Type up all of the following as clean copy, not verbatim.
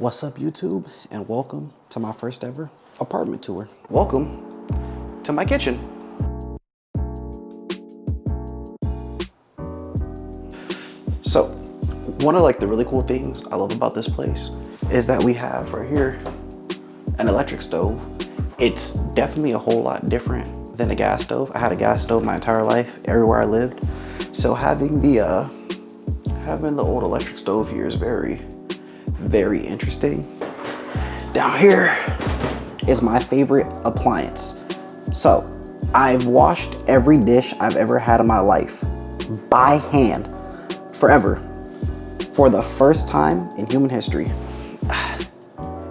What's up, YouTube, and welcome to my first ever apartment tour. Welcome to my kitchen. So, one of the really cool things I love about this place is that we have right here an electric stove. It's definitely a whole lot different than a gas stove. I had a gas stove my entire life, everywhere I lived. So having the old electric stove here is very, very interesting. Down here is my favorite appliance. So I've washed every dish I've ever had in my life by hand forever. For the first time in human history,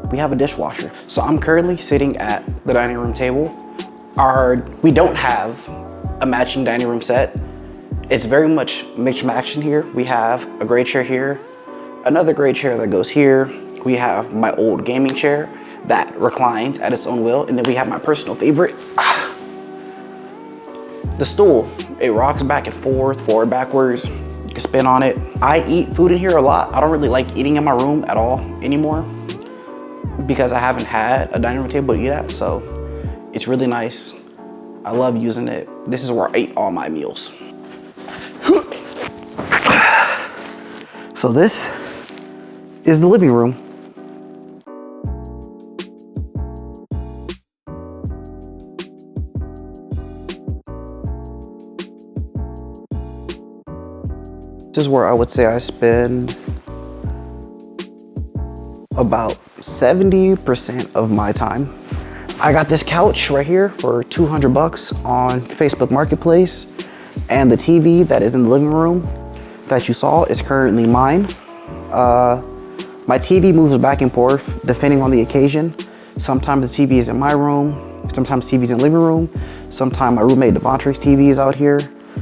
we have a dishwasher. So I'm currently sitting at the dining room table. We don't have a matching dining room set. It's very much mixed match in here. We have a gray chair here, another gray chair that goes here. We have my old gaming chair that reclines at its own will. And then we have my personal favorite, the stool. It rocks back and forward, backwards. You can spin on it. I eat food in here a lot. I don't really like eating in my room at all anymore because I haven't had a dining room table to eat at, so it's really nice. I love using it. This is where I eat all my meals. So this is the living room. This is where I would say I spend about 70% of my time. I got this couch right here for 200 bucks on Facebook Marketplace, and the TV that is in the living room that you saw is currently mine. My TV moves back and forth depending on the occasion. Sometimes the TV is in my room, sometimes TV is in the living room, sometimes my roommate Devontae's TV is out here,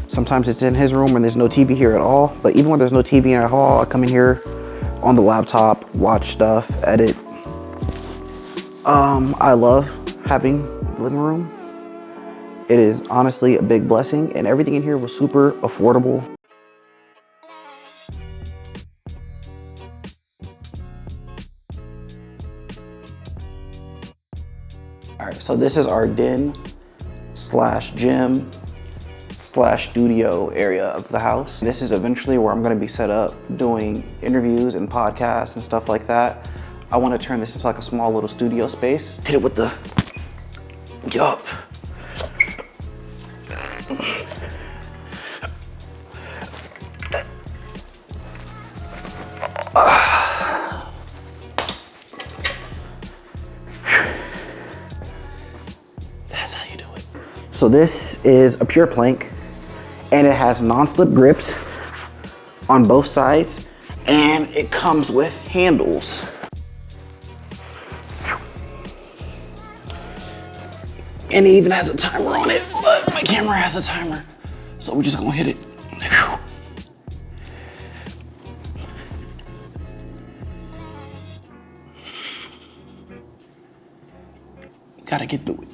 sometimes it's in his room and there's no TV here at all. But even when there's no TV at all, I come in here on the laptop, watch stuff, edit. I love having the living room. It is honestly a big blessing, and everything in here was super affordable. All right, so this is our den slash gym slash studio area of the house. This is eventually where I'm gonna be set up doing interviews and podcasts and stuff like that. I wanna turn this into like a small little studio space. Hit it with the, yup. That's how you do it. So this is a pure plank, and it has non-slip grips on both sides, and it comes with handles. And it even has a timer on it, but my camera has a timer, so we're just gonna hit it. Gotta get through it.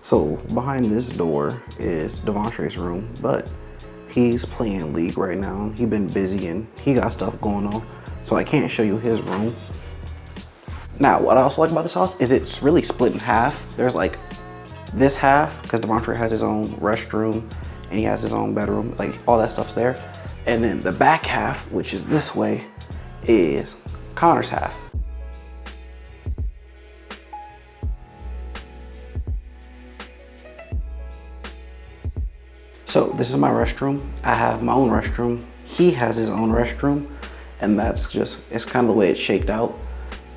So behind this door is Devontae's room, but he's playing League right now. He's been busy and he got stuff going on, so I can't show you his room. Now, what I also like about this house is it's really split in half. There's like this half, because Devontae has his own restroom and he has his own bedroom, like all that stuff's there. And then the back half, which is this way, is Connor's half. So this is my restroom. I have my own restroom. He has his own restroom, and that's just, it's kind of the way it's shaped out.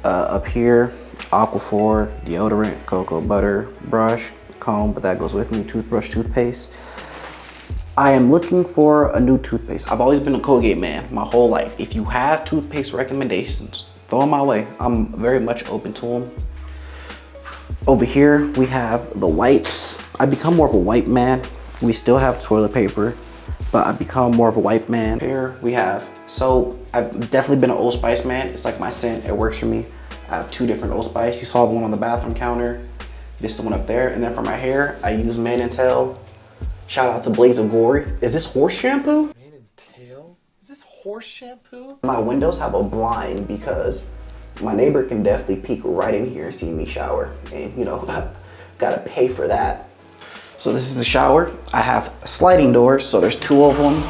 Up here, Aquaphor, deodorant, cocoa butter, brush, comb, but that goes with me, toothbrush, toothpaste. I am looking for a new toothpaste. I've always been a Colgate man my whole life. If you have toothpaste recommendations, throw them my way. I'm very much open to them. Over here, we have the wipes. I become more of a wipe man. We still have toilet paper, but I become more of a wipe man. Here we have soap. I've definitely been an Old Spice man. It's like my scent, it works for me. I have 2 different Old Spice. You saw the one on the bathroom counter. This is the one up there. And then for my hair, I use Mane and Tail. Shout out to Blaze of Glory. Is this horse shampoo? Mane and Tail? Is this horse shampoo? My windows have a blind because my neighbor can definitely peek right in here and see me shower. And you know, gotta pay for that. So this is the shower. I have sliding doors, so there's 2 of them.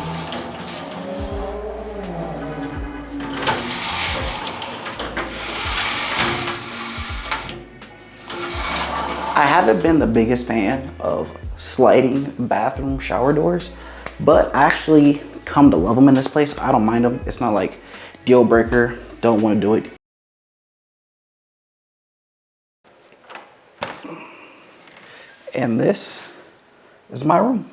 I haven't been the biggest fan of sliding bathroom shower doors, but I actually come to love them in this place. I don't mind them. It's not like deal breaker, don't want to do it. And this is my room.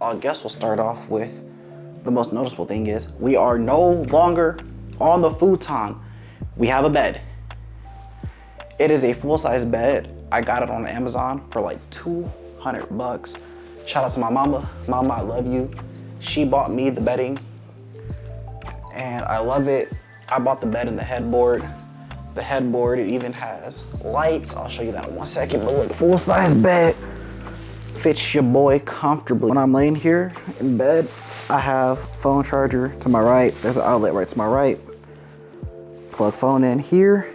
I guess we'll start off with the most noticeable thing is we are no longer on the futon. We have a bed. It is a full-size bed. I got it on Amazon for like 200 bucks. Shout out to my mama. Mama, I love you. She bought me the bedding and I love it. I bought the bed and the headboard. The headboard, it even has lights. I'll show you that in 1 second, but look, full-size bed. Fits your boy comfortably. When I'm laying here in bed, I have phone charger to my right. There's an outlet right to my right. Plug phone in here,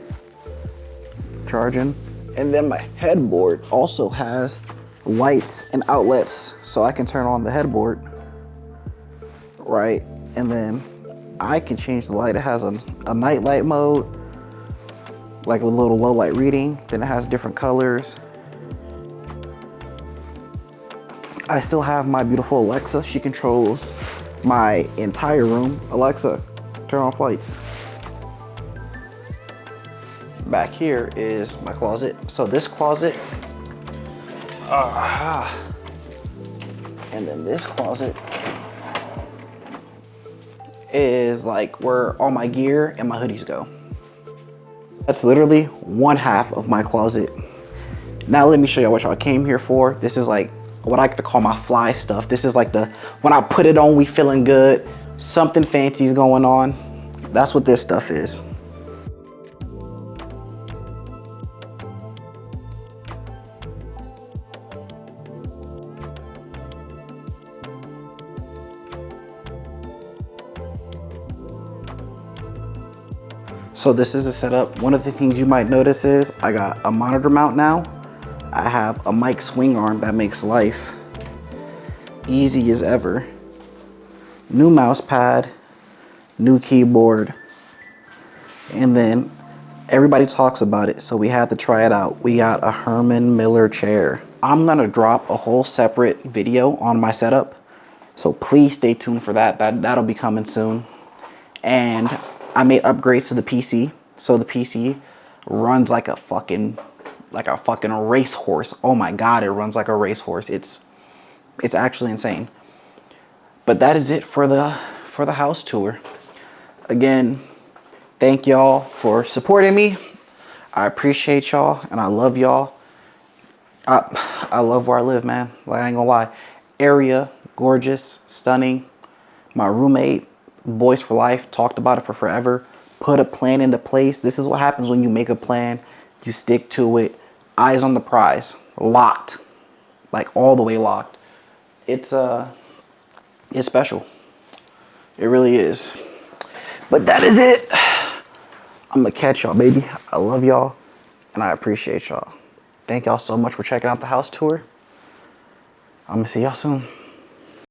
charging. And then my headboard also has lights and outlets, so I can turn on the headboard, right? And then I can change the light. It has a night light mode, like a little low light reading. Then it has different colors. I still have my beautiful Alexa. She controls my entire room. Alexa, turn off lights. Back here is my closet. So this closet, and then this closet is like where all my gear and my hoodies go. That's literally 1/2 of my closet. Now let me show y'all what y'all came here for. This is like what I like to call my fly stuff. This is like the, when I put it on, we feeling good. Something fancy's going on. That's what this stuff is. So this is the setup. One of the things you might notice is I got a monitor mount now. I have a mic swing arm that makes life easy as ever. New mouse pad, new keyboard, and then everybody talks about it, so we had to try it out. We got a Herman Miller chair. I'm gonna drop a whole separate video on my setup, so please stay tuned for that. That'll be coming soon. And I made upgrades to the PC, so the PC runs like a fucking racehorse. Oh my God, it runs like a racehorse. It's actually insane. But that is it for the house tour. Again, thank y'all for supporting me. I appreciate y'all and I love y'all. I love where I live, man. Like, I ain't gonna lie. Area, gorgeous, stunning. My roommate, boys for life, talked about it for forever. Put a plan into place. This is what happens when you make a plan. You stick to it. Eyes on the prize. Locked. Like all the way locked. It's special. It really is. But that is it. I'm gonna catch y'all, baby. I love y'all and I appreciate y'all. Thank y'all so much for checking out the house tour. I'm gonna see y'all soon.